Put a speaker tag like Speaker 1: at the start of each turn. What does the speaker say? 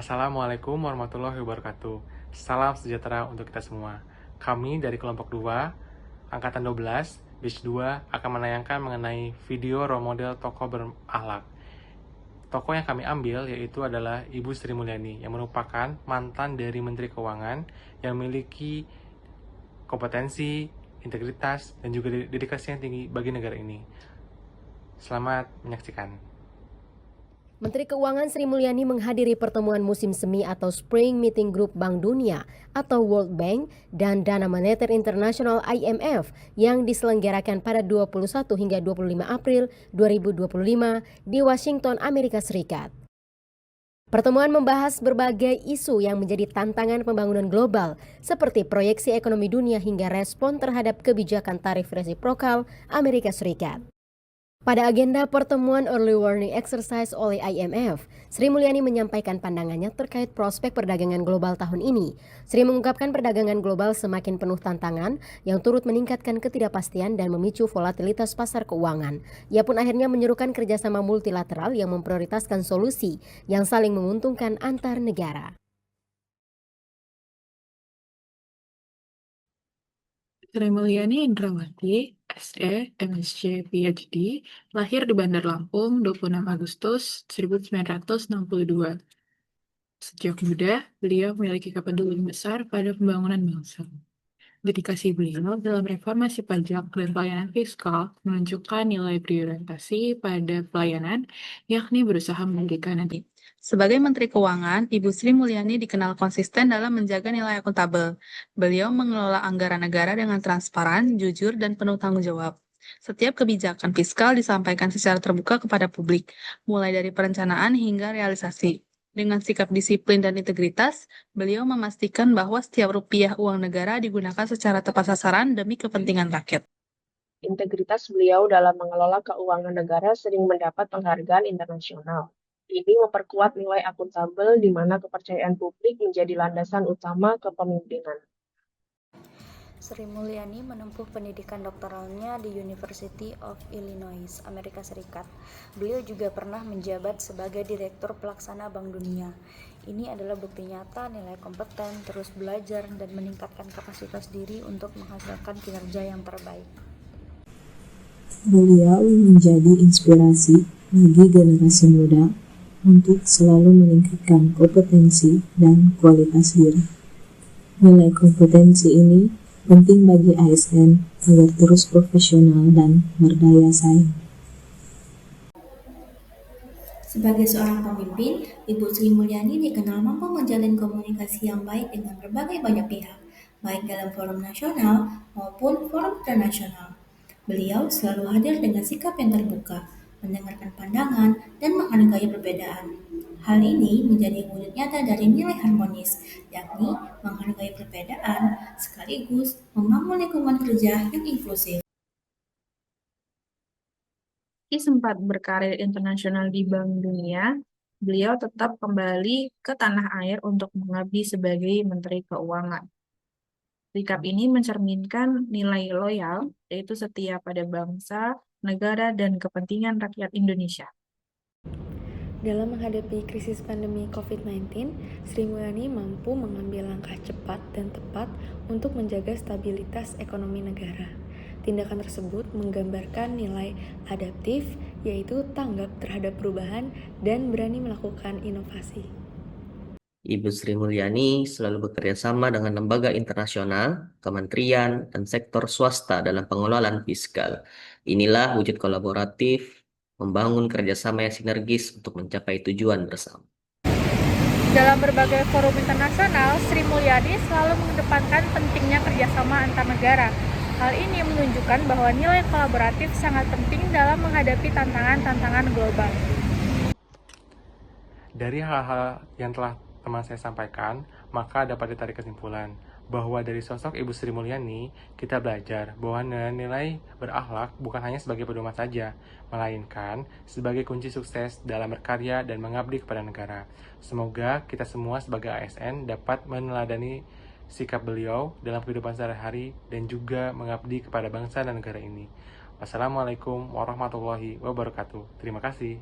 Speaker 1: Assalamualaikum warahmatullahi wabarakatuh. Salam sejahtera untuk kita semua. Kami dari kelompok 2, angkatan 12, batch 2 akan menayangkan mengenai video role model tokoh berakhlak. Tokoh yang kami ambil yaitu adalah Ibu Sri Mulyani yang merupakan mantan dari Menteri Keuangan yang memiliki kompetensi, integritas, dan juga dedikasi yang tinggi bagi negara ini. Selamat menyaksikan.
Speaker 2: Menteri Keuangan Sri Mulyani menghadiri pertemuan musim semi atau Spring Meeting Group Bank Dunia atau World Bank dan Dana Moneter Internasional IMF yang diselenggarakan pada 21 hingga 25 April 2025 di Washington, Amerika Serikat. Pertemuan membahas berbagai isu yang menjadi tantangan pembangunan global seperti proyeksi ekonomi dunia hingga respon terhadap kebijakan tarif resiprokal Amerika Serikat. Pada agenda pertemuan Early Warning Exercise oleh IMF, Sri Mulyani menyampaikan pandangannya terkait prospek perdagangan global tahun ini. Sri mengungkapkan perdagangan global semakin penuh tantangan yang turut meningkatkan ketidakpastian dan memicu volatilitas pasar keuangan. Ia pun akhirnya menyerukan kerjasama multilateral yang memprioritaskan solusi yang saling menguntungkan antar negara.
Speaker 3: Sri Mulyani Indrawati, SE, MSc, PhD, lahir di Bandar Lampung 26 Agustus 1962. Sejak muda, beliau memiliki kepedulian besar pada pembangunan bangsa. Dedikasi beliau dalam reformasi pajak dan pelayanan fiskal menunjukkan nilai berorientasi pada pelayanan, yakni berusaha memberikan nanti.
Speaker 4: Sebagai Menteri Keuangan, Ibu Sri Mulyani dikenal konsisten dalam menjaga nilai akuntabel. Beliau mengelola anggaran negara dengan transparan, jujur, dan penuh tanggung jawab. Setiap kebijakan fiskal disampaikan secara terbuka kepada publik, mulai dari perencanaan hingga realisasi. Dengan sikap disiplin dan integritas, beliau memastikan bahwa setiap rupiah uang negara digunakan secara tepat sasaran demi kepentingan rakyat.
Speaker 5: Integritas beliau dalam mengelola keuangan negara sering mendapat penghargaan internasional. Ini memperkuat nilai akuntabel di mana kepercayaan publik menjadi landasan utama kepemimpinan.
Speaker 6: Sri Mulyani menempuh pendidikan doktoralnya di University of Illinois, Amerika Serikat. Beliau juga pernah menjabat sebagai Direktur Pelaksana Bank Dunia. Ini adalah bukti nyata nilai kompeten, terus belajar, dan meningkatkan kapasitas diri untuk menghasilkan kinerja yang terbaik.
Speaker 7: Beliau menjadi inspirasi bagi generasi muda untuk selalu meningkatkan kompetensi dan kualitas diri. Nilai kompetensi ini penting bagi ASN agar terus profesional dan berdaya saing.
Speaker 8: Sebagai seorang pemimpin, Ibu Sri Mulyani dikenal mampu menjalin komunikasi yang baik dengan berbagai banyak pihak, baik dalam forum nasional maupun forum internasional. Beliau selalu hadir dengan sikap yang terbuka, mendengarkan pandangan, dan menghargai perbedaan. Hal ini menjadi wujud nyata dari nilai harmonis, yakni menghargai perbedaan sekaligus membangun lingkungan kerja yang inklusif.
Speaker 4: Meski sempat berkarir internasional di Bank Dunia, beliau tetap kembali ke tanah air untuk mengabdi sebagai Menteri Keuangan. Sikap ini mencerminkan nilai loyal, yaitu setia pada bangsa, negara, dan kepentingan rakyat Indonesia.
Speaker 9: Dalam menghadapi krisis pandemi COVID-19, Sri Mulyani mampu mengambil langkah cepat dan tepat untuk menjaga stabilitas ekonomi negara. Tindakan tersebut menggambarkan nilai adaptif, yaitu tanggap terhadap perubahan dan berani melakukan inovasi.
Speaker 10: Ibu Sri Mulyani selalu bekerja sama dengan lembaga internasional, kementerian, dan sektor swasta dalam pengelolaan fiskal. Inilah wujud kolaboratif, membangun kerjasama yang sinergis untuk mencapai tujuan bersama.
Speaker 11: Dalam berbagai forum internasional, Sri Mulyani selalu mengedepankan pentingnya kerjasama antar negara. Hal ini menunjukkan bahwa nilai kolaboratif sangat penting dalam menghadapi tantangan-tantangan global.
Speaker 1: Dari hal-hal yang telah teman saya sampaikan, maka dapat ditarik kesimpulan bahwa dari sosok Ibu Sri Mulyani, kita belajar bahwa nilai berakhlak bukan hanya sebagai pedoman saja, melainkan sebagai kunci sukses dalam berkarya dan mengabdi kepada negara. Semoga kita semua sebagai ASN dapat meneladani sikap beliau dalam kehidupan sehari-hari dan juga mengabdi kepada bangsa dan negara ini. Wassalamualaikum warahmatullahi wabarakatuh. Terima kasih.